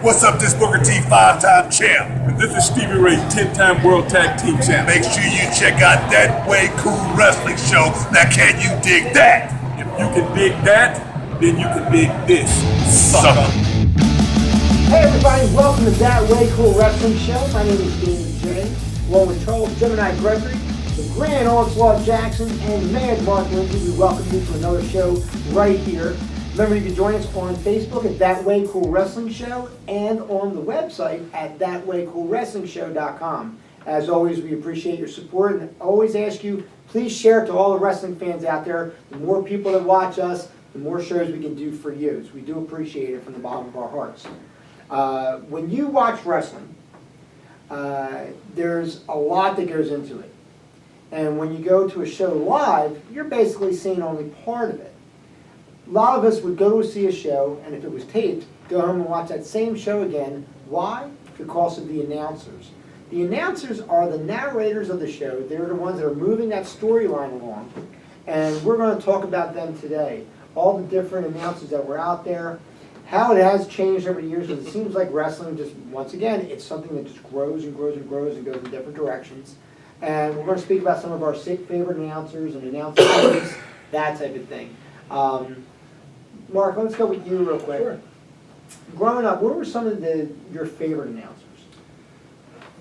What's up, this Booker T, 5-time champ. And this is Stevie Ray, 10-time World Tag Team Champ. Make sure you check out That Way Cool Wrestling Show. Now can you dig that? If you can dig that, then you can dig this, sucker. Hey everybody, welcome to That Way Cool Wrestling Show. My name is DJB, along with Charles, Gemini, Gregory, LeGrande, Onslaught, Jackson, and Mad Mark Lindsay. We welcome you to another show right here. Remember, you can join us on Facebook at That Way Cool Wrestling Show and on the website at thatwaycoolwrestlingshow.com. As always, we appreciate your support and always ask you, please share it to all the wrestling fans out there. The more people that watch us, the more shows we can do for you. So we do appreciate it from the bottom of our hearts. When you watch wrestling, there's a lot that goes into it. And when you go to a show live, you're basically seeing only part of it. A lot of us would go to see a show, and if it was taped, go home and watch that same show again. Why? Because of the announcers. The announcers are the narrators of the show. They're the ones that are moving that storyline along. And we're going to talk about them today. All the different announcers that were out there, how it has changed over the years. Because it seems like wrestling just, once again, it's something that just grows and grows and grows and goes in different directions. And we're going to speak about some of our favorite announcers and announcers, that type of thing. Mark, let's go with you real quick. Sure. Growing up, what were some of your favorite announcers?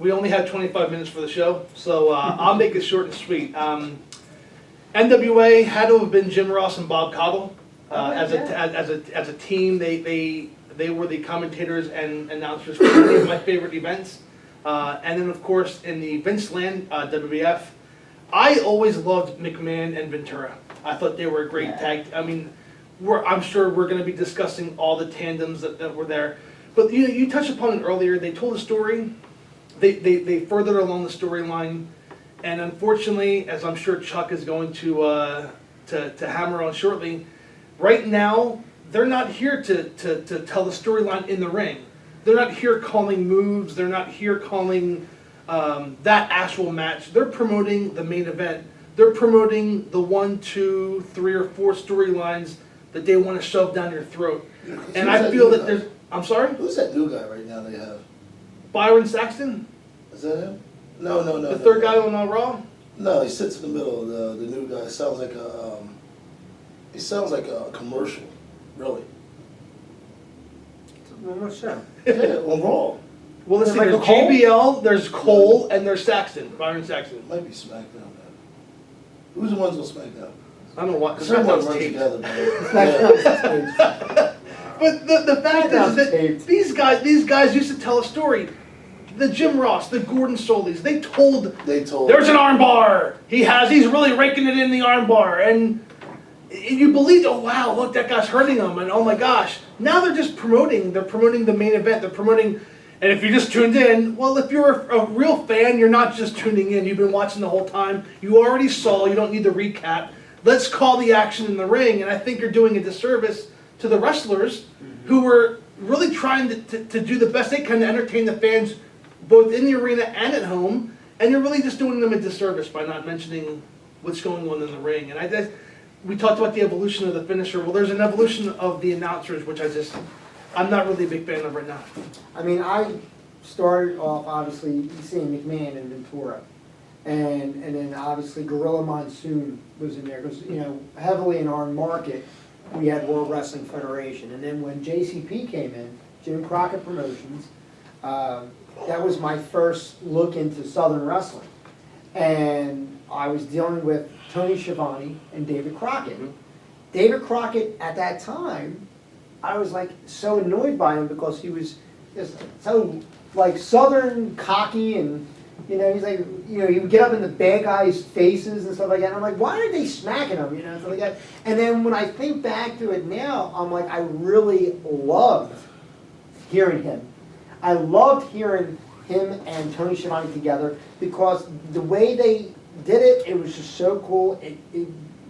We only had 25 minutes for the show, so I'll make it short and sweet. NWA had to have been Jim Ross and Bob Caudle. As a team, they were the commentators and announcers for many of my favorite events. And then, of course, in the Vince land, WWF, I always loved McMahon and Ventura. I thought they were a great tag. I mean, I'm sure we're going to be discussing all the tandems that were there. But you touched upon it earlier. They told a story. They furthered along the storyline. And unfortunately, as I'm sure Chuck is going to hammer on shortly, right now, they're not here to tell the storyline in the ring. They're not here calling moves. They're not here calling that actual match. They're promoting the main event. They're promoting the 1, 2, 3, or 4 storylines that they want to shove down your throat. Yeah, and I feel that there's... I'm sorry? Who's that new guy right now they have? Byron Saxton? Is that him? No. The third guy on Raw? No, he sits in the middle. The new guy sounds like a commercial, really. What show? Yeah, on Raw. Well, let's see. Like There's Cole? JBL, there's Cole, and there's Saxton, Byron Saxton. It might be SmackDown. Man. Who's the ones on SmackDown? I don't know what, because Someone SmackDown's run taped. together, man. Yeah. But the fact is that taped. these guys used to tell a story. The Jim Ross, the Gordon Solys, they told there's an armbar. He's really raking it in the armbar, and you believed, oh wow, look, that guy's hurting him, and oh my gosh. Now they're just promoting. They're promoting the main event. They're promoting, and if you just tuned in, well, if you're a real fan, you're not just tuning in. You've been watching the whole time. You already saw. You don't need the recap. Let's call the action in the ring, and I think you're doing a disservice to the wrestlers who were really trying to do the best they can to entertain the fans both in the arena and at home, and you're really just doing them a disservice by not mentioning what's going on in the ring. And we talked about the evolution of the finisher. Well, there's an evolution of the announcers, which I'm not really a big fan of right now. I mean, I started off, obviously, seeing McMahon and Ventura. And then, obviously, Gorilla Monsoon was in there. Because, heavily in our market, we had World Wrestling Federation. And then when JCP came in, Jim Crockett Promotions, that was my first look into Southern wrestling. And I was dealing with Tony Schiavone and David Crockett. David Crockett, at that time, I was like so annoyed by him because he was just so like Southern cocky, and he's like, he would get up in the bad guys' faces and stuff like that. And I'm like, why are they smacking him? Stuff like that. And then when I think back to it now, I'm like, I really loved hearing him. I loved hearing him and Tony Schiavone together because the way they did it, it was just so cool. It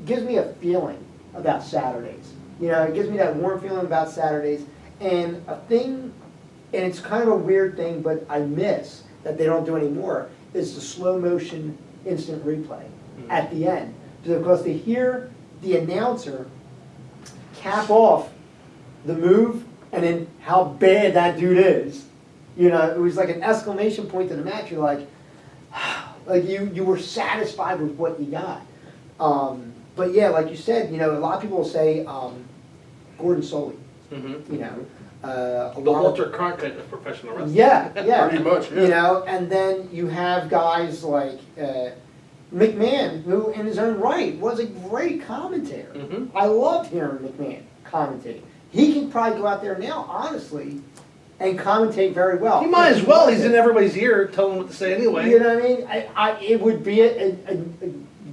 gives me a feeling about Saturdays. It gives me that warm feeling about Saturdays. And and it's kind of a weird thing, but I miss that they don't do anymore, is the slow motion instant replay at the end. Because to hear the announcer cap off the move and then how bad that dude is. You know, it was like an exclamation point in the match. You're like you were satisfied with what you got. But yeah, like you said, you know, a lot of people will say Gordon Soley. Mm-hmm. You know, The Walter Cronkite of professional wrestling. yeah, yeah. Pretty much, yeah. You know, and then you have guys like McMahon, who in his own right was a great commentator. Mhm. I loved hearing McMahon commentate. He can probably go out there now, honestly, and commentate very well. He might as well. He's in everybody's ear telling what to say anyway. You know what I mean? It would be a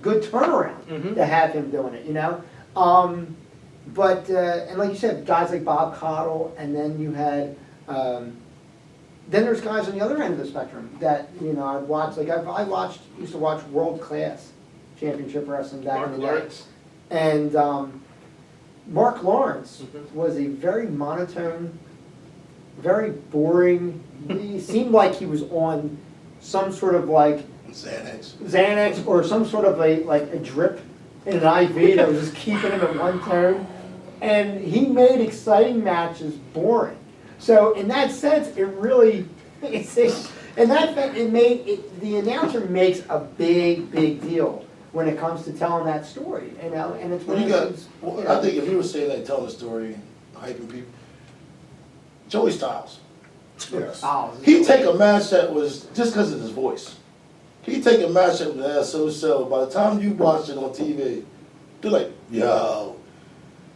good turnaround Mhm. to have him doing it, you know? But and like you said, guys like Bob Cottle, and then you had, then there's guys on the other end of the spectrum that, you know, I'd watch, like used to watch World Class Championship Wrestling back Mark in the day. Lawrence. And Mark Lawrence Mhm. was a very monotone, very boring, he seemed like he was on some sort of like Xanax or some sort of a drip in an IV that was just keeping him at one tone. And he made exciting matches boring. So in that sense, it really, in that fact, the announcer makes a big deal when it comes to telling that story, you know, and it's Well, when you got, it's, well, you know, I think if you were saying that, telling a story, hyping people, Joey Styles. Yes. oh, He'd take a match that was, just because of his voice, he'd take a match that was so-so. By the time you watched it on TV, you're like, yo,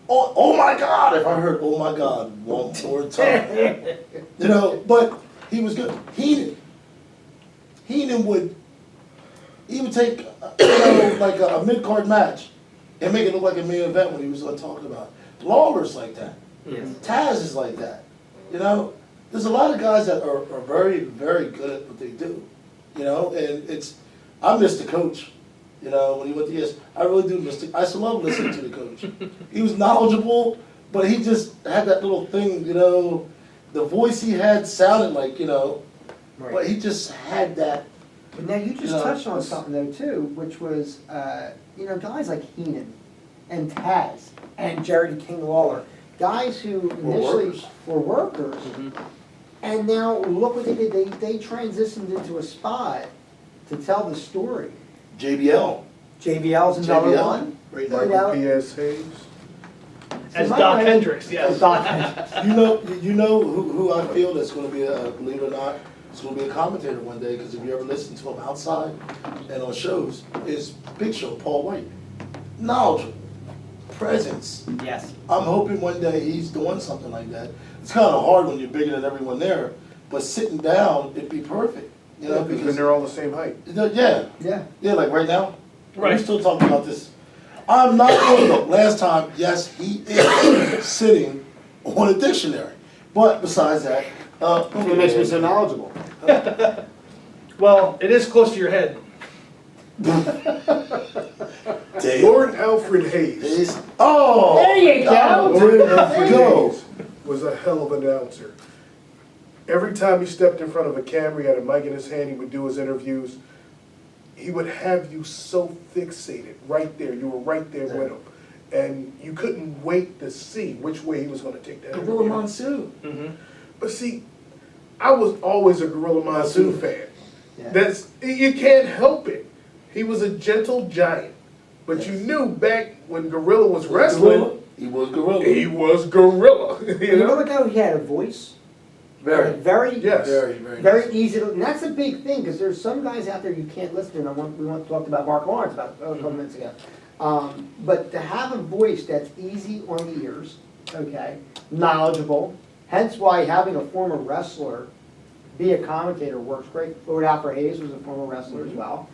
oh my God, if I heard oh my God one more time. You know, but he was good. Heenan would take, you know, like a mid-card match and make it look like a main event when he was talking about it. Lawler's like that. yes. Taz is like that. You know, there's a lot of guys that are very, very good at what they do. You know, and I miss the coach. You know, when he went to ES, I really do miss I still love listening to the coach. He was knowledgeable, but he just had that little thing, you know, the voice he had sounded like, you know, Right. but he just had that. But now you just No, touched on it's- something though too, which was, you know, guys like Heenan and Taz and Jerry the King Lawler, guys who initially workers. were workers, Mhm. and now look what they did. They transitioned into a spot to tell the story. JBL. JBL's another JBL. one. Right You now. know, P.S. Hayes. As my Doc mind- Hendricks, yes. as Doc Hendricks. You know who I feel that's going to be, believe it or not, is going to be a commentator one day, because if you ever listen to him outside and on shows, is Big Show, Paul White. Knowledgeable, presence. Yes. I'm hoping one day he's doing something like that. It's kind of hard when you're bigger than everyone there, but sitting down, it'd be perfect. You know, Because because, they're all the same height. yeah, Yeah. like right now. Right. We're still talking about this. I'm not going to look. Last time, yes, he is sitting on a dictionary. But besides that, It makes me so knowledgeable. Well, it is close to your head. Dave Lord Alfred Hayes. is, oh, There you go. Lord Alfred Go. Hayes was a hell of an announcer. Every time he stepped in front of a camera, he had a mic in his hand, he would do his interviews. He would have you so fixated right there. You were right there with him. And you couldn't wait to see which way he was going to take that. Gorilla interview. Monsoon. Mm-hmm. But see, I was always a Gorilla Monsoon fan. Yeah. You can't help it. He was a gentle giant. But you knew back when Gorilla was wrestling, He was Gorilla. he was Gorilla. You You know? remember how he had a voice? Very, Very, Yes. very very easy to, and that's a big thing, because there's some guys out there you can't listen to, and we talked about Mark Lawrence about a couple minutes ago. But to have a voice that's easy on the ears, okay, knowledgeable, hence why having a former wrestler be a commentator works great. Lord Alfred Hayes was a former wrestler as well.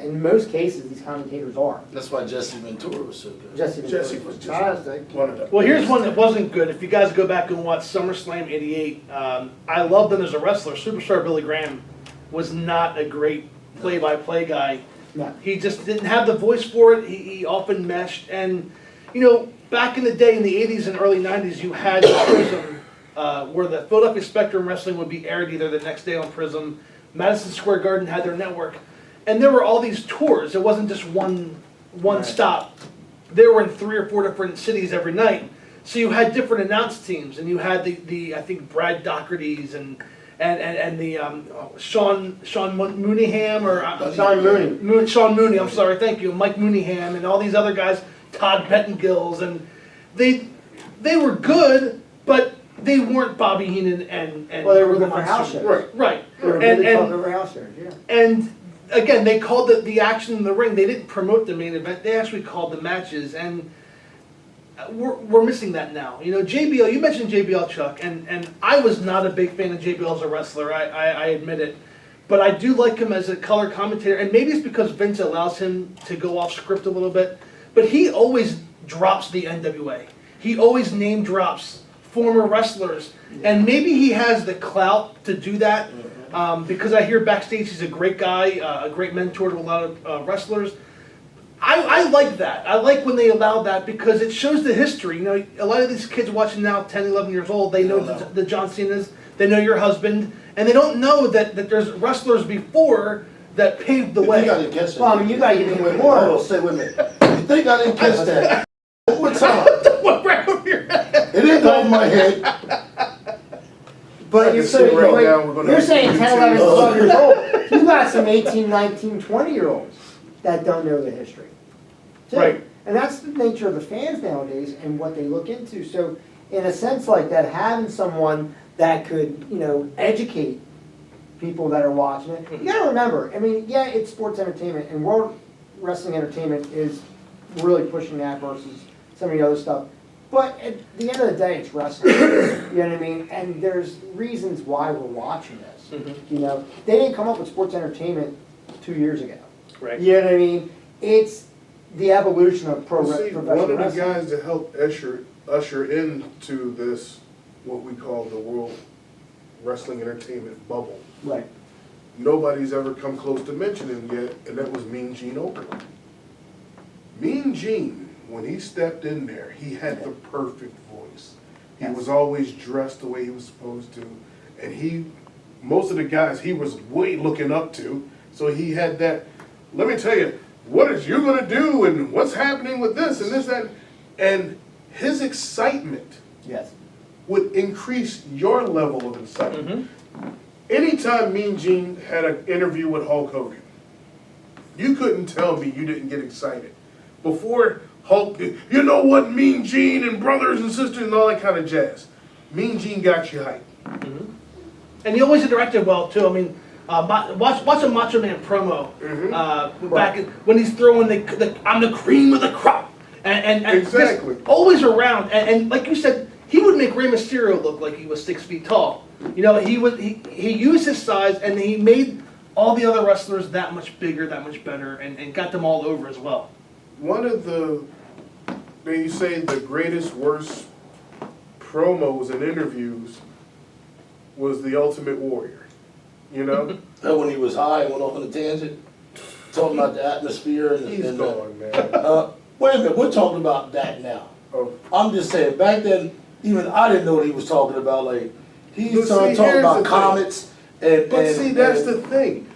In most cases, these commentators are. That's why Jesse Ventura was so good. Jesse Jesse was just fantastic. one of them. Well, here's one that wasn't good. If you guys go back and watch SummerSlam '88, I loved him as a wrestler. Superstar Billy Graham was not a great play-by-play guy. No. He just didn't have the voice for it. He often meshed. And, you know, back in the day, in the 80s and early 90s, you had Prism, where the Philadelphia Spectrum Wrestling would be aired either the next day on Prism. Madison Square Garden had their network. And there were all these tours. It wasn't just one Right. stop. They were in 3 or 4 different cities every night. So you had different announce teams, and you had the I think Brad Doherty's and the Sean Mooneyham or Sean Mooney. I'm sorry, thank you, Mike Mooneyham, and all these other guys, Todd Bettengills, and they were good, but they weren't Bobby Heenan and Well, they were Gorilla good for house Monsoon. shows. Right. They were really tough for house shows, yeah. And again, they called it the action in the ring. They didn't promote the main event. They actually called the matches, and we're missing that now. You know, JBL. You mentioned JBL, Chuck, and I was not a big fan of JBL as a wrestler. I admit it, but I do like him as a color commentator, and maybe it's because Vince allows him to go off script a little bit. But he always drops the NWA. He always name drops former wrestlers, and maybe he has the clout to do that. Because I hear backstage he's a great guy, a great mentor to a lot of wrestlers. I like that. I like when they allow that because it shows the history. You know, a lot of these kids watching now, 10, 11 years old, they know the John Cena's, they know your husband, and they don't know that there's wrestlers before that paved the You way. think I didn't catch that? Well, I mean, you gotta give me Wait, more. hold on, stay with me. You think I didn't catch that? One more time. What right over your head? It didn't go over my head. But I you're can see right saying, now we're gonna you're saying 10, 11, YouTube. 12 years old. You got some 18, 19, 20-year-olds that don't know the history. too. Right. And that's the nature of the fans nowadays and what they look into. So in a sense like that, having someone that could, you know, educate people that are watching it. You gotta remember, I mean, yeah, it's sports entertainment, and World Wrestling Entertainment is really pushing that versus some of the other stuff. But at the end of the day, it's wrestling. You know what I mean? And there's reasons why we're watching this. You know, they didn't come up with sports entertainment 2 years ago. Right. You know what I mean? It's the evolution of One professional of the wrestling. guys that helped usher into this, what we call the World Wrestling Entertainment bubble, Right. nobody's ever come close to mentioning yet, and that was Mean Gene Okerlund. Mean Gene, when he stepped in there, he had the perfect voice. He was always dressed the way he was supposed to, and most of the guys he was way looking up to, so he had that, let me tell you, what is you gonna do, and what's happening with this, and this, that, and his excitement Yes. would increase your level of excitement. Anytime Mean Gene had an interview with Hulk Hogan, you couldn't tell me you didn't get excited. Before Hulk, you know what, Mean Gene and brothers and sisters and all that kind of jazz. Mean Gene got you hyped. And he always interacted well too. I mean, watch a Macho Man promo back when he's throwing I'm the cream of the crop, and Exactly. just always around. And like you said, he would make Rey Mysterio look like he was 6 feet tall. You know, he used his size, and he made all the other wrestlers that much bigger, that much better, and got them all over as well. One of you say the greatest, worst promos and interviews was the Ultimate Warrior, you know? And when he was high and went off on a tangent, talking about the atmosphere and He's and gone, man. wait a minute, we're talking about that now. Oh. I'm just saying, back then, even I didn't know what he was talking about. Like, he But started see, talking here's about the thing. comets and. But and, see, that's and, the thing.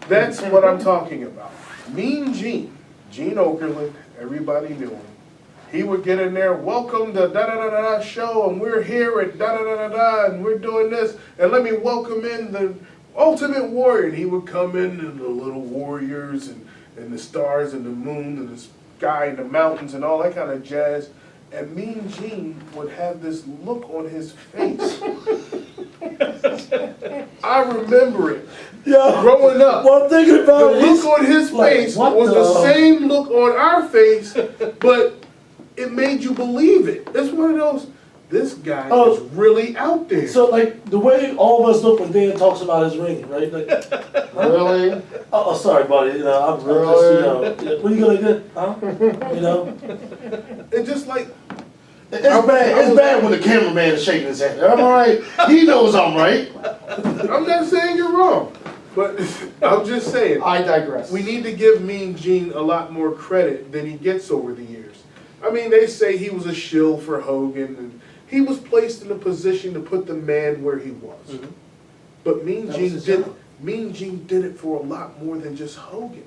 That's what I'm talking about. Mean Gene Okerlund, everybody knew him. He would get in there, welcome to da-da-da-da-da show, and we're here at da-da-da-da-da, and we're doing this, and let me welcome in the Ultimate Warrior. And he would come in, and the little warriors, and the stars, and the moon, and the sky, and the mountains, and all that kind of jazz. And Mean Gene would have this look on his face. I remember it. Yeah. Growing up. Well, I'm thinking The about look on his face what was the same look on our face, but it made you believe it. It's one of those, this guy is really out there. So, like, the way all of us look when Dan talks about his ring, right? Like, Really? oh, sorry, buddy. You know, I'm really just, you know, what are you gonna get? Huh? You know? It's just like, It's bad. It's bad when the cameraman is shaking his head. I'm all right. He knows I'm right. I'm not saying you're wrong, but I'm just saying, I digress. we need to give Mean Gene a lot more credit than he gets over the years. I mean, they say he was a shill for Hogan, and he was placed in a position to put the man where he was. But Mean Gene did it for a lot more than just Hogan.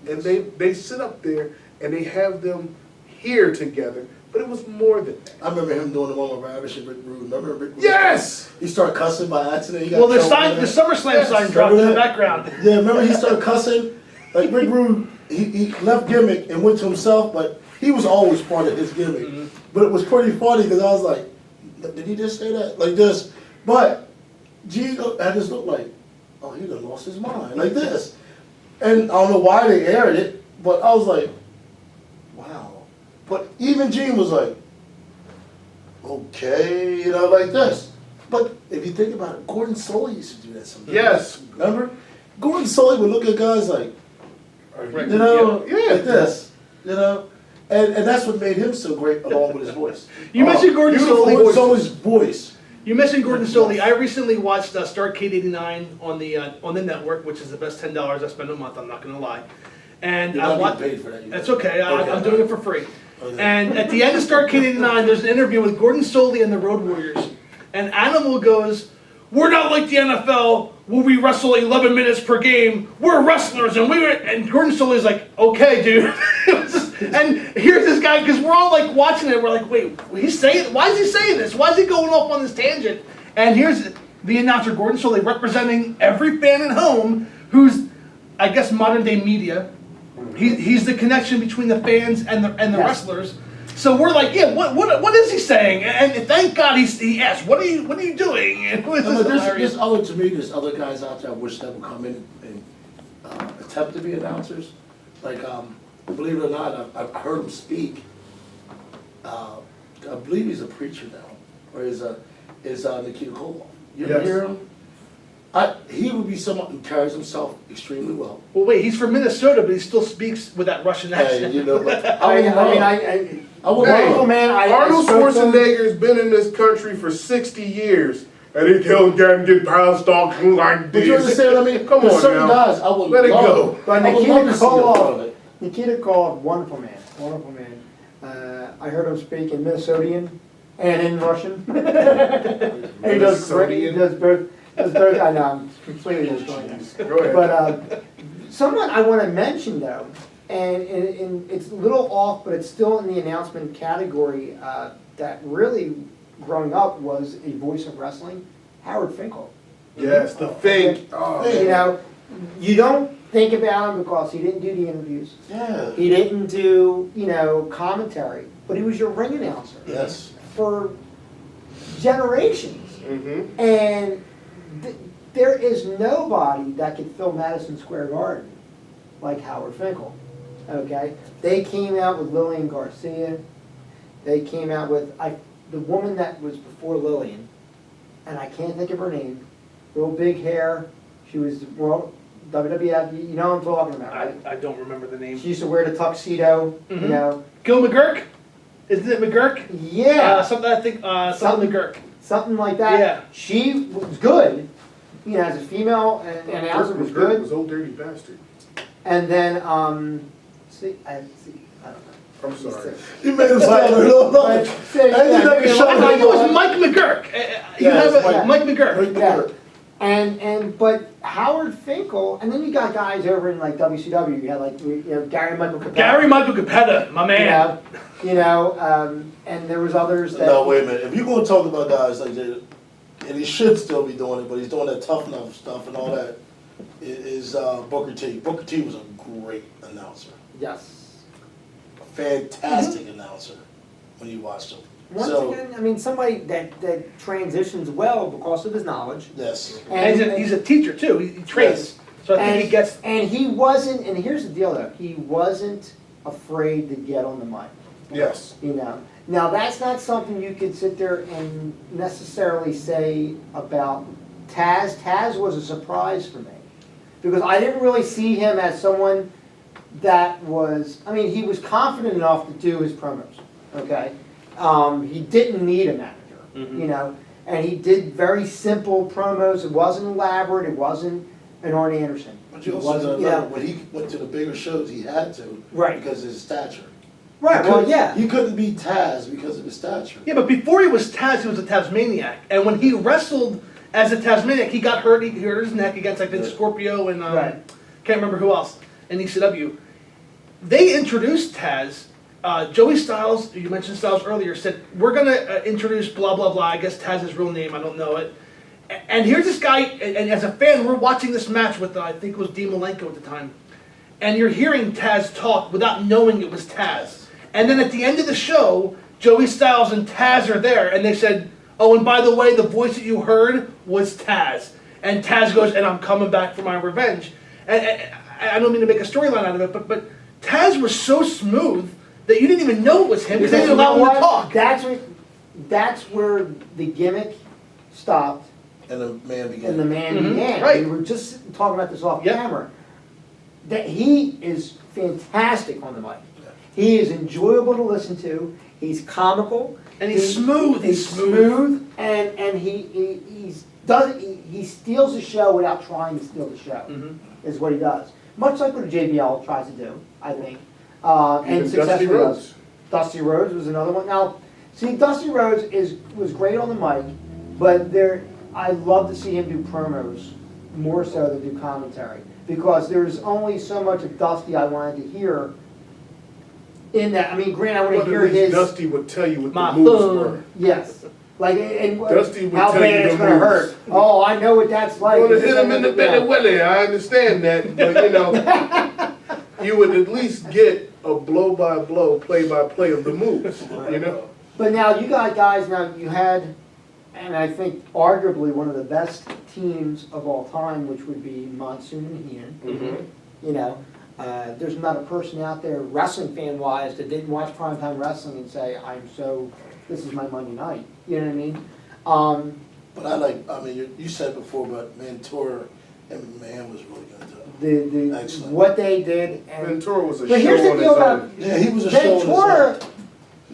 And they sit up there and they have them here together but it was more than that. I remember him doing the one with Ravish and Rick Rude. Remember Rick Rude? Yes! He started cussing by accident. He got Well, the choked sign, in the there. SummerSlam sign dropped in the background. Yeah, remember he started cussing? Like Rick Rude, he left gimmick and went to himself, but he was always part of his gimmick. Mm-hmm. But it was pretty funny because I was like, did he just say that? Like this. But G had this look like, oh, he done lost his mind. Like this. And I don't know why they aired it, but I was like, wow. But even Gene was like, okay, you know, like this. But if you think about it, Gordon Solie used to do that sometimes. Yes. Remember? Gordon Solie would look at guys like, Right. you know, Yeah. like this, you know? And that's what made him so great along with his voice. You mentioned Gordon beautiful Solie. voice. Solie's voice. You mentioned Gordon Solie. I recently watched Starrcade '89 on the network, which is the best $10 I spend a month. I'm not gonna lie. And You're I not watched. getting paid for that. That's okay. I'm doing it for free. Okay. And at the end of Starrcade '89, there's an interview with Gordon Solie and the Road Warriors, and Animal goes, "We're not like the NFL, where we wrestle 11 minutes per game. We're wrestlers, and we were." And Gordon Solie's like, "Okay, dude." And here's this guy, because we're all like watching it. We're like, "Wait, he's saying? Why is he saying this? Why is he going off on this tangent?" And here's the announcer, Gordon Solie, representing every fan at home who's, I guess, modern day media. He's the connection between the fans and the Yes. wrestlers. So we're like, yeah, what is he saying? And thank God he asked, what are you doing? And it was No, just but hilarious. there's other guys out there I wish that would come in and attempt to be announcers. Like, believe it or not, I heard him speak. I believe he's a preacher now, or is Nikita Koloff. You ever Yes. hear him? He would be someone who carries himself extremely well. Well, wait, he's from Minnesota, but he still speaks with that Russian Hey, accent. you know, but I would Hey, love, man, Arnold spoke to him. Schwarzenegger's been in this country for 60 years, and he can't get past talking like But you this. understand what I mean? Come There's on certain now. guys I would Let it love. go. But I would Nikita love to see a part of Koloff, it. Nikita Koloff, wonderful man, wonderful man. I heard him speak in Minnesotian and in Russian. And he does great, he does both, I know, I'm completely destroying this. Go ahead. But someone I want to mention though, and it's a little off, but it's still in the announcement category, that really growing up was a voice of wrestling, Howard Finkel. Yes, the fake. Oh, You know, you don't think about him because he didn't do the interviews. Yeah. He didn't do, commentary, but he was your ring announcer Yes. for generations. Mm-hmm. And there is nobody that could fill Madison Square Garden like Howard Finkel. Okay, they came out with Lillian Garcia. They came out with the woman that was before Lillian, and I can't think of her name. Real big hair. She was WWF. You know what I'm talking about, right? I don't remember the name. She used to wear the tuxedo. Mhm. You know. Gil McGurk? Isn't it McGurk? Yeah. Something I think, something McGurk. Something like that. Yeah. She was good. As a female announcer was good. Was old dirty bastard. And then, I don't know. I'm sorry. You made him sound a little But- I think it was Mike McGurk. You Yeah, have it's Mike McGurk. Yeah. But Howard Finkel, and then you got guys over in like WCW. You had Gary Michael Capetta. Gary Michael Capetta, my man. And there was others that. No, wait a minute. If you're going to talk about guys like that, and he should still be doing it, but he's doing that tough enough stuff and all that, is Booker T. Booker T was a great announcer. Yes. A fantastic announcer when you watched him. Once again, somebody that transitions well because of his knowledge. Yes. And he's a teacher too. He trains. So I think he gets. And he wasn't. And here's the deal, though. He wasn't afraid to get on the mic. Yes. Now that's not something you could sit there and necessarily say about Taz. Taz was a surprise for me because I didn't really see him as someone that was. He was confident enough to do his promos. Okay. He didn't need a manager, and he did very simple promos. It wasn't elaborate. It wasn't an Arnie Anderson. But you also gotta remember, when he went to the bigger shows, he had to, Right. because of his stature. Right. Well, yeah. He couldn't be Taz because of his stature. Yeah, but before he was Taz, he was a Tasmaniac. And when he wrestled as a Tasmaniac, he got hurt. He hurt his neck against, I think, Scorpio and can't remember who else in ECW. They introduced Taz Joey Styles, you mentioned Styles earlier, said, we're going to introduce blah, blah, blah. I guess Taz his real name. I don't know it. And here's this guy, and as a fan, we're watching this match with, I think it was Dean Malenko at the time. And you're hearing Taz talk without knowing it was Taz. And then at the end of the show, Joey Styles and Taz are there. And they said, oh, and by the way, the voice that you heard was Taz. And Taz goes, and I'm coming back for my revenge. And I don't mean to make a storyline out of it, but Taz was so smooth that you didn't even know it was him because they didn't allow him to talk. That's where the gimmick stopped And the man began. and the man began. Right. We were just talking about this off Yep. camera. That he is fantastic on the mic. He is enjoyable to listen to. He's comical. And he's smooth. He's smooth, and he steals the show without trying to steal the show. Is what he does. Much like what JBL tries to do, I think, and Even successfully Dusty Rhodes. does. Dusty Rhodes was another one. Now, see, Dusty Rhodes was great on the mic, but I love to see him do promos more so than do commentary, because there's only so much of Dusty I wanted to hear. In that, I mean, granted, I want But to hear at least his. Dusty would tell you what My the moves phone. were. Yes. Like, and Dusty would how tell you bad the it's gonna moves. hurt. Oh, I know what that's like. You want to hit him in the belly willy, I understand that, but you know, you would at least get a blow-by-blow, play-by-play of the moves, you know? But now you got guys, now you had, and I think arguably one of the best teams of all time, which would be Monsoon and Heenan. You know, there's not a person out there, wrestling fan-wise, that didn't watch primetime wrestling and say, this is my Monday night. You know what I mean? But you said before, but Ventura and McMahon was really good too. Excellent. What they did, and Ventura was a but here's show the on his deal about own. Yeah, he was a show on his Ventura. own.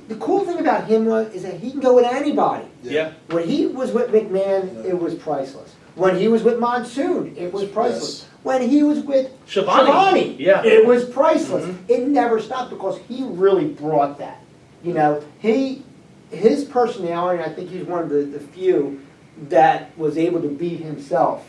The cool thing about him is that he can go with anybody. Yeah. When he was with McMahon, it was priceless. When he was with Monsoon, it was priceless. Yes. When he was with Shivani. Yeah. it was priceless. It never stopped because he really brought that. You know, his personality, I think he's one of the few that was able to be himself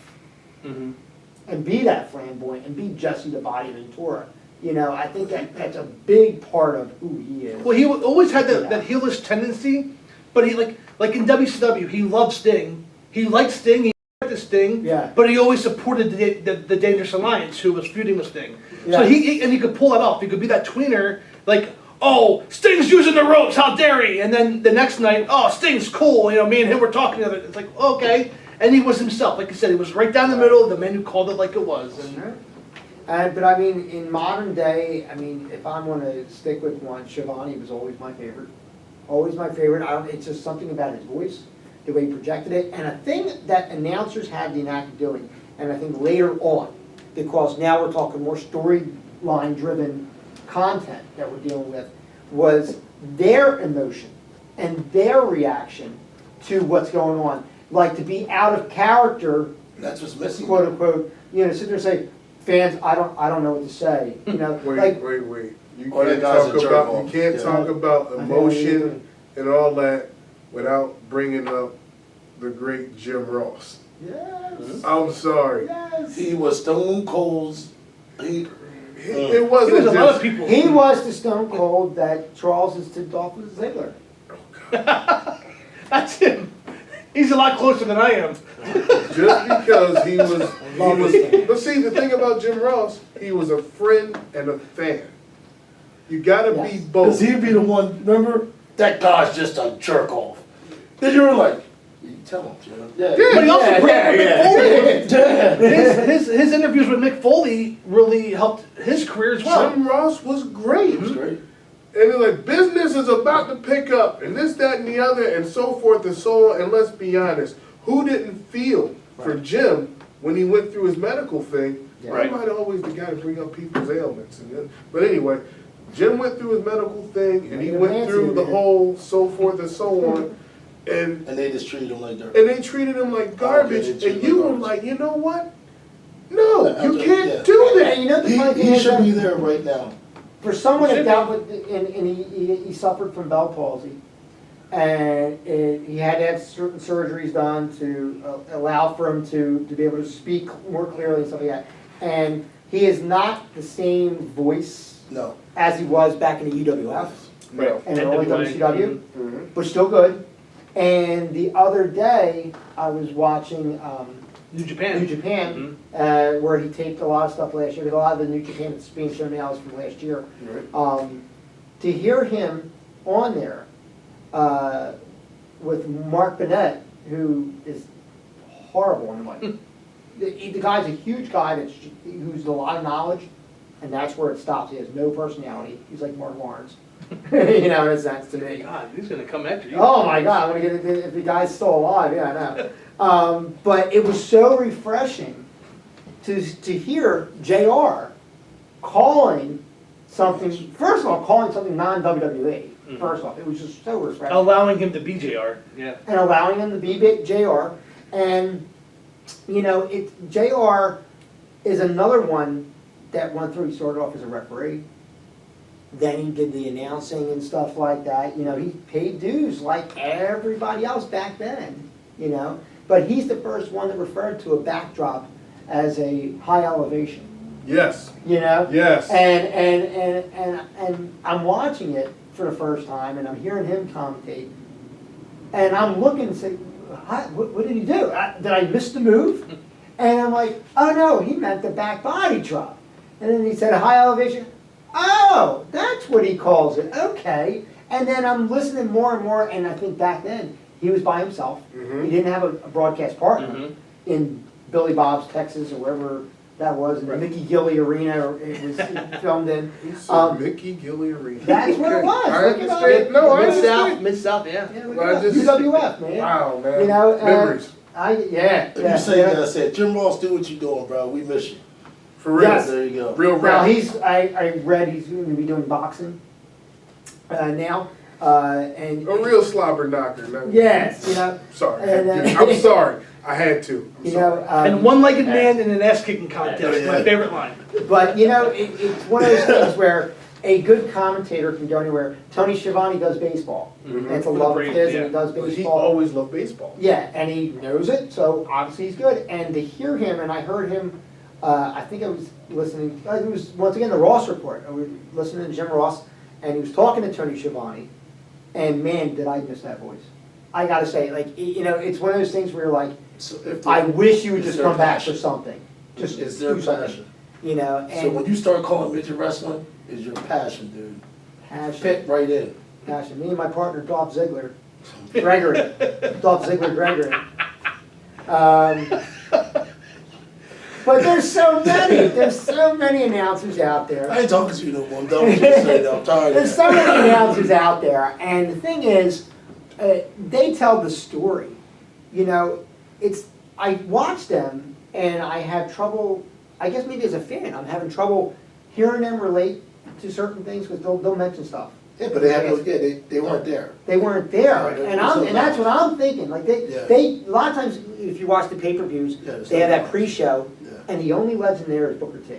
and be that flamboyant and be Jesse the Body Ventura. You know, I think that's a big part of who he is. Well, he always had that heelish tendency, but he like in WCW, he loved Sting. He liked Sting. He liked Sting. Yeah. But he always supported the Dangerous Alliance, who was feuding with Sting. So Yeah. he could pull that off. He could be that tweener, like, oh, Sting's using the ropes, how dare he? And then the next night, oh, Sting's cool. You know, me and him were talking together. It's like, okay. And he was himself, like you said. He was right down the middle. The man who called it like it was. And But I mean, in modern day, I mean, if I'm going to stick with one, Shivani was always my favorite. Always my favorite. It's just something about his voice, the way he projected it, and a thing that announcers had the knack of doing, and I think later on, because now we're talking more storyline-driven content that we're dealing with, was their emotion and their reaction to what's going on. Like to be out of character, That's what's missing. quote unquote, you know, sit there and say, fans, I don't know what to say. You know, like Wait. You Or that can't guy's talk a jerk about off. you can't Yeah. talk about I know emotion and all that without bringing up the great Jim Ross. yes, I'm sorry. yes. He was stone cold. It wasn't he was a lot of just people. He was the Stone Cold that Charles is to Dolph Ziggler. That's him. He's a lot closer than I am. just because he was Love this man. but see the thing about Jim Ross, he was a friend and a fan. You gotta be Yes. both. Because he'd be the one, remember? That guy's just a jerk off. Then you were like, you tell him, Jim. Yeah. But he also brought up Mick Foley. Yeah. His interviews with Mick Foley really helped his career as well. Jim Ross was great. It was great. And they're like, business is about to pick up, and this, that, and the other, and so forth and so on. And let's be honest, who didn't feel for Jim when he went through his medical thing? Yeah. I'm not always the guy to bring up people's ailments. But anyway, Jim went through his medical thing, and he Yeah, went Nancy through the did. whole so forth and so on. And And they just treated him like dirt. they treated him like garbage, they treated and you him were like like, you know what? No, you Yeah. can't do And that. you know the funny thing He is should that be there right now. for someone that Should dealt with, and he suffered from Bell palsy, and he had to have certain surgeries done to allow for him to be able to speak more clearly and stuff like that. And he is not the same voice No. as he was back in the UWF. No. and they're only NWA. WCW, Mhm. but still good. And the other day, I was watching New Japan. New Japan, where he taped a lot of stuff last year, because a lot of the New Japan that's being shown now is from last year. Right. To hear him on there with Mark Burnett, who is horrible on the mic. The guy's a huge guy who's a lot of knowledge, and that's where it stops. He has no personality. He's like Mark Lawrence, you know, in a sense to me. God, he's gonna come after you. Oh my God, I'm gonna get it if the guy's still alive. Yeah, I know. But it was so refreshing to hear JR calling something. First of all, calling something non-WWE. First off, it was just so refreshing. Allowing him to be JR. Yeah. And allowing him to be JR. And you know, JR is another one that went through. He started off as a referee. Then he did the announcing and stuff like that. You know, he paid dues like everybody else back then, you know. But he's the first one that referred to a backdrop as a high elevation, Yes. you know. Yes. And I'm watching it for the first time, and I'm hearing him commentate, and I'm looking and say, what did he do? Did I miss the move? And I'm like, oh no, he meant the back body drop. And then he said high elevation. Oh, that's what he calls it. Okay. And then I'm listening more and more, and I think back then he was by himself. Mhm. He didn't have a broadcast partner in Billy Bob's Texas or wherever that was, in the Right. Mickey Gilley Arena it was filmed in. Mickey Gilley Arena. That's what it was. I Look about understand. it. No, I Mid-South, understand. Mid-South, yeah. Yeah, look Well, at I that. just- UWF, man. Wow, man. You know, Memories. Yeah. You say you gotta say, Jim Ross, do what you doing, bro. We miss you. For real. Yes. There you go. Real Now rap. I read he's going to be doing boxing now, and A real slobber knocker. No. yes, you know, Sorry. And, I'm sorry. I had to. I'm you sorry. know, And one-legged man in an ass-kicking contest. Yeah. My favorite line. but you know, it's one of those things where a good commentator can go anywhere. Tony Schiavone does baseball. Mhm. And it's a For the love of Braves, his, yeah. and he does But he baseball. always loved baseball. Yeah, and he knows it, so obviously he's good. And to hear him, and I heard him, I think I was listening, it was once again the Ross Report. I was listening to Jim Ross, and he was talking to Tony Schiavone, and man, did I miss that voice. I gotta say, like, you know, it's one of those things where you're like, So if I wish you would It's just their come back for passion. something. Just It's their do something. passion. You know, So when and you start calling midget wrestling, is your passion, dude. passion, Fit right in. passion. Me and my partner, Dolph Ziggler, Gregory, Dolph Ziggler, Gregory. But there's so many announcers out there. I ain't talking to you no more. Don't just say that. I'm tired of There's that. so many announcers out there, and the thing is, they tell the story. You know, I watch them, and I have trouble. I guess maybe as a fan, I'm having trouble hearing them relate to certain things because they'll mention stuff. Yeah, but they have no, they weren't there. They weren't there, Right, and there's that's no what I'm thinking. Like Yeah. they a lot of times, if you watch the pay-per-views, Yeah, there's they no have that knowledge. pre-show, Yeah. and the only legend there is Booker T.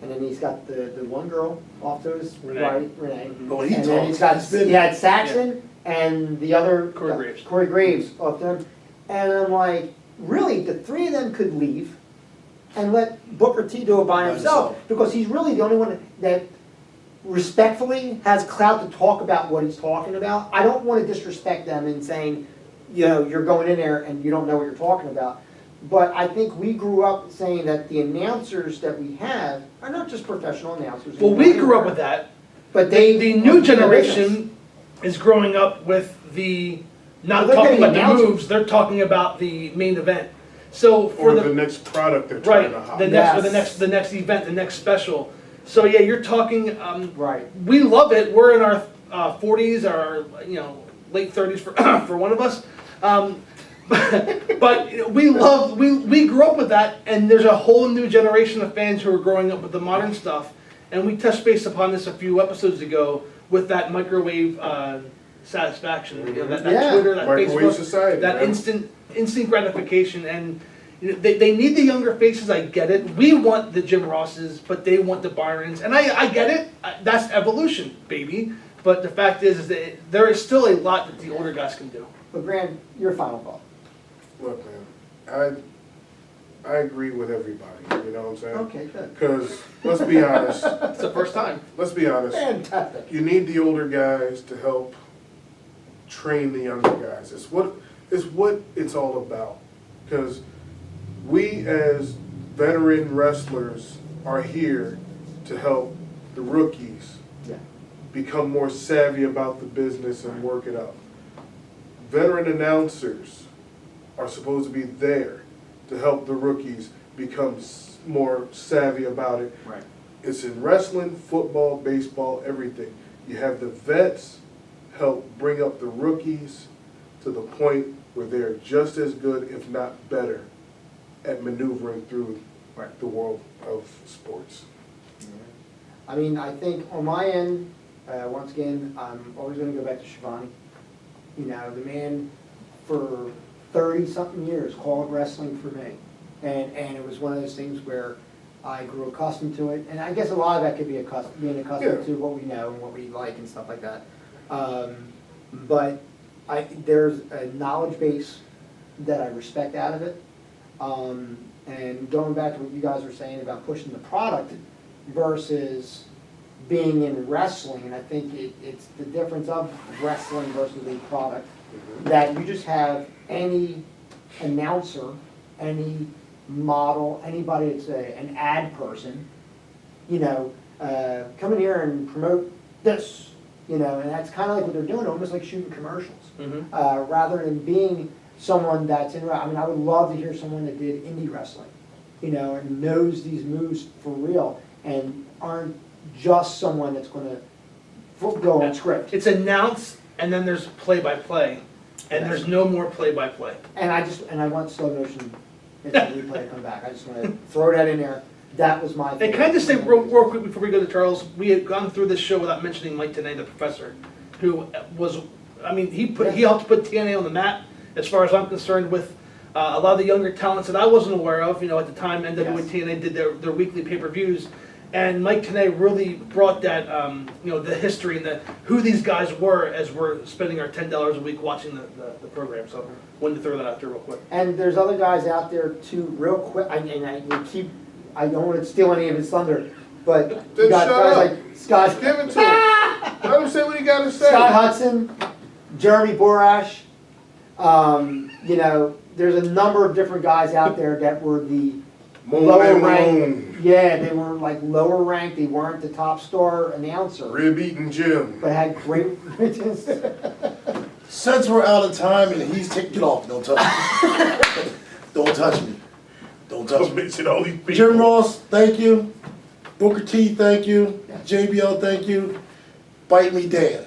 And then he's got the one girl off to his Renee. right, Renee. But when he And then talks, he's got, he's been- he had Saxon and the other. Corey Graves. Corey Graves off them. And I'm like, really, the three of them could leave and let Booker T do it by By himself. himself. Because he's really the only one that respectfully has clout to talk about what he's talking about. I don't want to disrespect them in saying, you know, you're going in there and you don't know what you're talking about. But I think we grew up saying that the announcers that we have are not just professional announcers. Well, we grew up with that. But they. The new generation is growing up with the, not Well, they're talking getting about the announcers. moves, they're talking about the main event. So for Or the the, next product they're right, trying to hop. the next, or Yes. the next event, the next special. So yeah, you're talking, Right. we love it, we're in our 40s, our, you know, late 30s for, for one of us. But you know, we grew up with that, and there's a whole new generation of fans who are growing up with the modern stuff. And we touched base upon this a few episodes ago with that microwave satisfaction, you know, that Yeah. Twitter, that Microwave Facebook, society, that man. instant gratification. And you know, they need the younger faces. I get it. We want the Jim Rosses, but they want the Byrons, and I get it. That's evolution, baby. But the fact is that there is still a lot that the older guys can do. But Grant, your final thought. Look, man, I agree with everybody, you know what I'm saying? Okay, good. Because, let's be honest, It's the first time. let's be honest, Fantastic. you need the older guys to help train the younger guys. It's what it's all about. Because we as veteran wrestlers are here to help the rookies Yeah. become more savvy about the business and work it out. Veteran announcers are supposed to be there to help the rookies become more savvy about it. Right. It's in wrestling, football, baseball, everything. You have the vets help bring up the rookies to the point where they're just as good, if not better, at maneuvering through Right. the world of sports. I mean, I think on my end, once again, I'm always gonna go back to Shivani. You know, the man for 30-something years called wrestling for me. And it was one of those things where I grew accustomed to it. And I guess a lot of that could be being accustomed Yeah. to what we know and what we like and stuff like that. But there's a knowledge base that I respect out of it. And going back to what you guys were saying about pushing the product versus being in wrestling, and I think it's the difference of wrestling versus a product, that you just have any announcer, any model, anybody that's an ad person, you know, come in here and promote this, you know, and that's kind of like what they're doing, almost like shooting commercials. Rather than being someone that's in, I mean, I would love to hear someone that did indie wrestling, you know, and knows these moves for real, and aren't just someone that's gonna go on script. It's announced, and then there's play-by-play, and there's no more play-by-play. And I want slow motion instant replay to come back. I just want to throw that in there. That was my. And can I just say real quick before we go to Charles, we had gone through this show without mentioning Mike Tenay, the professor, who was, I mean, he helped put TNA on the map, as far as I'm concerned, with a lot of the younger talents that I wasn't aware of, you know, at the time NWA TNA did their weekly pay-per-views. And Mike Tenay really brought that, you know, the history and who these guys were as we're spending our $10 a week watching the program. So wanted to throw that out there real quick. And there's other guys out there too, real quick. I don't want to steal any of his thunder, but Then you got shut guys up. like Scott. Give it to him. Let him say what he got to say. Scott Hudson, Jeremy Borash. You know, there's a number of different guys out there that were the lower ranked. Yeah, they were like lower ranked. They weren't the top star announcer, Rib eating Jim. but had great. Since we're out of time and he's taking it off, don't touch me. Don't touch me. Don't touch Don't me. mention all these people. Jim Ross, thank you. Booker T, thank you. JBL, thank you. Bite me, Dan.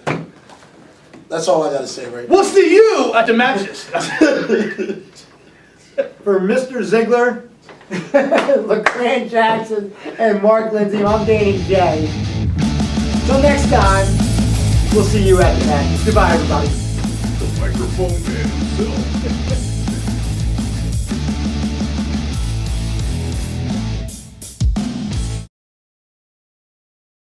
That's all I gotta say right now. We'll see you at the matches. For Mr. Ziegler, LeGrande Jackson, and Mark Lindsay, I'm Danny J. Till next time, we'll see you at the match. Goodbye, everybody. The microphone man himself.